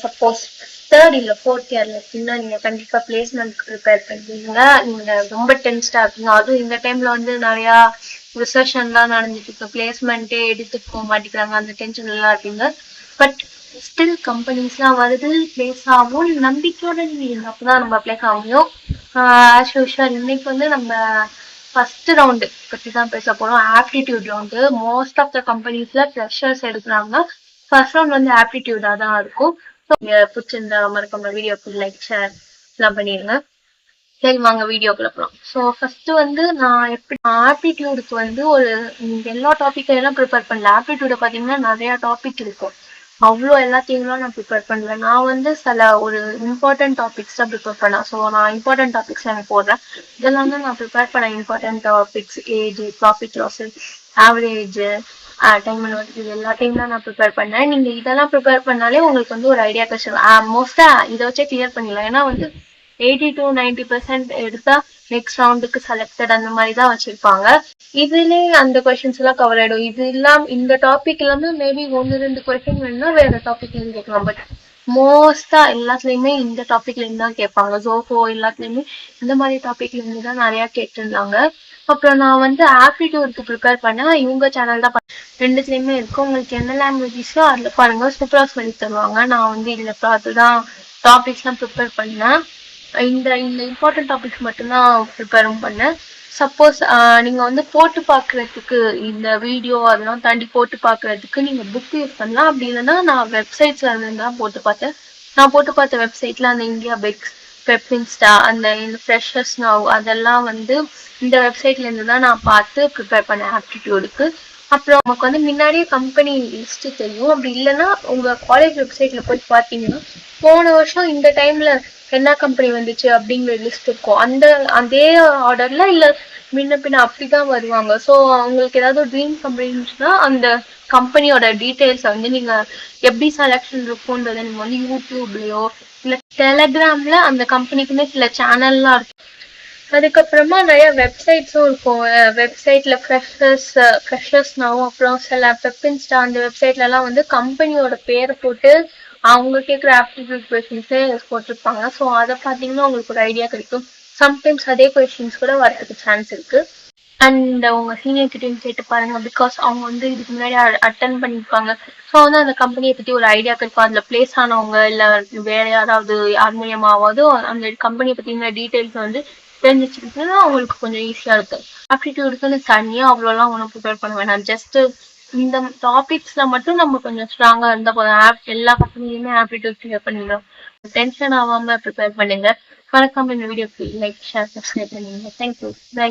Suppose third இல்ல fourth இயர்ல இருக்கீங்கன்னா நீங்க கண்டிப்பா பிளேஸ்மெண்ட் ப்ரிப்பேர் பண்றீங்க. நீங்க ரொம்ப டென்ஸ்டா இருக்கீங்க. அதுவும் இந்த டைம்ல வந்து நிறைய ரிசர்ஷன்லாம் நடந்துட்டு இருக்கு. பிளேஸ்மெண்ட்டே எடுத்துட்டு போக மாட்டேங்கிறாங்க. அந்த டென்ஷன் எல்லாம் இருப்பீங்க. பட் ஸ்டில் கம்பெனிஸ்லாம் வருது, பிளேஸ் ஆகும். நம்பிக்கையோட நீங்க அப்பதான் நம்ம பிளேஸ் ஆகும். ஆஸ் யூஷுவல் இன்னைக்கு வந்து நம்ம ஃபர்ஸ்ட் ரவுண்டு பத்தி தான் பேச போறோம். Aptitude round. Most of the கம்பெனிஸ்ல ஃப்ரெஷர்ஸ் எடுக்கிறாங்க. ஃபர்ஸ்ட் ரவுண்ட் வந்து ஆப்டிடியூடா தான் இருக்கும். பிடிச்சிருந்தா மறக்காம வீடியோக்கு லைக் ஷேர் எல்லாம் பண்ணிடுங்க. சரி வாங்க வீடியோக்குள்ள போகலாம். ஸோ ஃபர்ஸ்ட் வந்து நான் எப்படி ஆப்டிடியூடுக்கு வந்து ஒரு எல்லா டாபிக்கையும் ப்ரிப்பேர் பண்ணல. ஆப்டிடியூட பார்த்தீங்கன்னா நிறைய டாபிக் இருக்கும். அவ்வளோ எல்லாத்தையும் நான் ப்ரிப்பேர் பண்ணல. நான் வந்து சில ஒரு இம்பார்ட்டன்ட் டாபிக்ஸ் தான் ப்ரிப்பேர் பண்ணேன். ஸோ நான் இம்பார்ட்டன்ட் டாபிக்ஸ் எனக்கு போடுறேன். இதெல்லாம் தான் நான் ப்ரிப்பேர் பண்ண important topics. Age, profit loss, average, time வந்து இது எல்லாத்தையும் தான் நான் ப்ரிப்பேர் பண்ணேன். நீங்க இதெல்லாம் ப்ரிப்பேர் பண்ணாலே உங்களுக்கு வந்து ஒரு ஐடியா கிடைச்சிடும். மோஸ்டா இதை வச்சே கிளியர் பண்ணிடலாம். ஏன்னா வந்து 80 to 90% எடுத்தா நெக்ஸ்ட் ரவுண்டுக்கு செலக்டட் அந்த மாதிரி தான் வச்சிருப்பாங்க. இதுலயே அந்த கொஸ்டின்ஸ் எல்லாம் கவர் ஆயிடும். இது இல்லாம இந்த டாபிக் இல்லாம மேபி 1-2 கொஸ்டின் வேணும்னா வேற டாபிக்ல இருந்து கேட்கலாம். பட் மோஸ்டா எல்லாத்துலயுமே இந்த டாபிக்ல இருந்து தான் கேட்பாங்க. ஜோஹோ எல்லாத்துலயுமே இந்த மாதிரி டாபிக்ல இருந்து தான் நிறைய கேட்டிருந்தாங்க. அப்புறம் நான் வந்து ஆப்டிடியூடுக்கு ப்ரிப்பேர் பண்ணேன். இவங்க சேனல் தான் ரெண்டுத்துலயுமே இருக்கும். உங்களுக்கு என்ன லாங்குவேஜஸோ அதுல பாருங்க. சூப்பரா சொல்லி தருவாங்க. நான் வந்து இதுல பார்த்துதான் டாபிக்ஸ் எல்லாம் ப்ரிப்பேர் பண்ணேன். இந்த இந்த இம்பார்ட்டன்ட் டாபிக்ஸ் மட்டும்தான் ப்ரிப்பேரும் பண்ணேன். சப்போஸ் நீங்க வந்து போட்டு பார்க்கறதுக்கு இந்த வீடியோ அதெல்லாம் தாண்டி போட்டு பார்க்கறதுக்கு நீங்க புக் யூஸ் பண்ணலாம். அப்படி இல்லைன்னா நான் வெப்சைட்ஸ்ல இருந்து தான் போட்டு பார்த்தேன். நான் போட்டு பார்த்த வெப்சைட்ல அந்த இந்தியா பெக்ஸ், பெப்இன்ஸ்டா, அந்த ஃப்ரெஷர்ஸ் நவ் அதெல்லாம் வந்து இந்த வெப்சைட்ல இருந்து தான் நான் பார்த்து ப்ரிப்பேர் பண்ணேன் ஆப்டிடியூடுக்கு. அப்புறம் நமக்கு வந்து முன்னாடியே கம்பெனி லிஸ்ட் தெரியும். அப்படி இல்லைன்னா உங்க காலேஜ் வெப்சைட்ல போய் பார்த்தீங்கன்னா போன வருஷம் இந்த டைம்ல என்ன கம்பெனி வந்துச்சு அப்படிங்கிற லிஸ்ட் இருக்கும். அதே ஆர்டர்ல இல்ல முன்ன பின்ன அப்படிதான் வருவாங்க. ஸோ அவங்களுக்கு ஏதாவது ட்ரீம் கம்பெனி இருந்துச்சுன்னா அந்த கம்பெனியோட டீட்டெயில்ஸை வந்து நீங்க எப்படி செலக்ஷன் இருக்கும்ன்றத நீங்க வந்து யூடியூப்லயோ இல்ல டெலகிராம்ல அந்த கம்பெனிக்குமே சில சேனல்லாம் இருக்கும். அதுக்கப்புறமா நிறைய வெப்சைட்ஸும் இருக்கும். வெப்சைட்ல ஃப்ரெஷர்ஸ்னாவும் அப்புறம் சில பெப்பின்ஸ்டா அந்த வெப்சைட்ல எல்லாம் வந்து கம்பெனியோட பேரை போட்டு அவங்க கேட்குற ஆப்டிடியூட் கொஸ்டின்ஸே போட்டிருப்பாங்க. ஸோ அதை பார்த்தீங்கன்னா உங்களுக்கு ஒரு ஐடியா கிடைக்கும். சம்டைம்ஸ் அதே கொஸ்டின்ஸ் கூட வரதுக்கு சான்ஸ் இருக்கு. அண்ட் உங்க சீனியர் கிட்டையும் கேட்டு பாருங்க. பிகாஸ் அவங்க வந்து இதுக்கு முன்னாடி அட்டன் பண்ணியிருப்பாங்க. ஸோ வந்து அந்த கம்பெனியை பத்தி ஒரு ஐடியா கிடைக்கும். அதுல பிளேஸ் ஆனவங்க இல்ல வேற யாராவது யார் மூலியமாவது அந்த கம்பெனியை பத்தின டீட்டெயில்ஸ் வந்து தெரிஞ்சு வச்சுக்கிட்டீங்கன்னா அவங்களுக்கு கொஞ்சம் ஈஸியா இருக்கு. ஆப்டிடியூடுக்குன்னு தனியா அவ்வளோலாம் ஒன்றும் ப்ரிப்பேர் பண்ண வேணாம். ஜஸ்ட் இந்த டாபிக்ஸ்ல மட்டும் நம்ம கொஞ்சம் ஸ்ட்ராங்கா இருந்தா போதும். எல்லா கம்பெனிலுமே ஆப்டிடியூட் கிளியர் பண்ணிடலாம். டென்ஷன் ஆகாம ப்ரிப்பேர் பண்ணுங்க. மறக்காம இந்த வீடியோக்கு லைக் ஷேர் சப்ஸ்கிரைப் பண்ணுங்க. தேங்க்யூ. பை.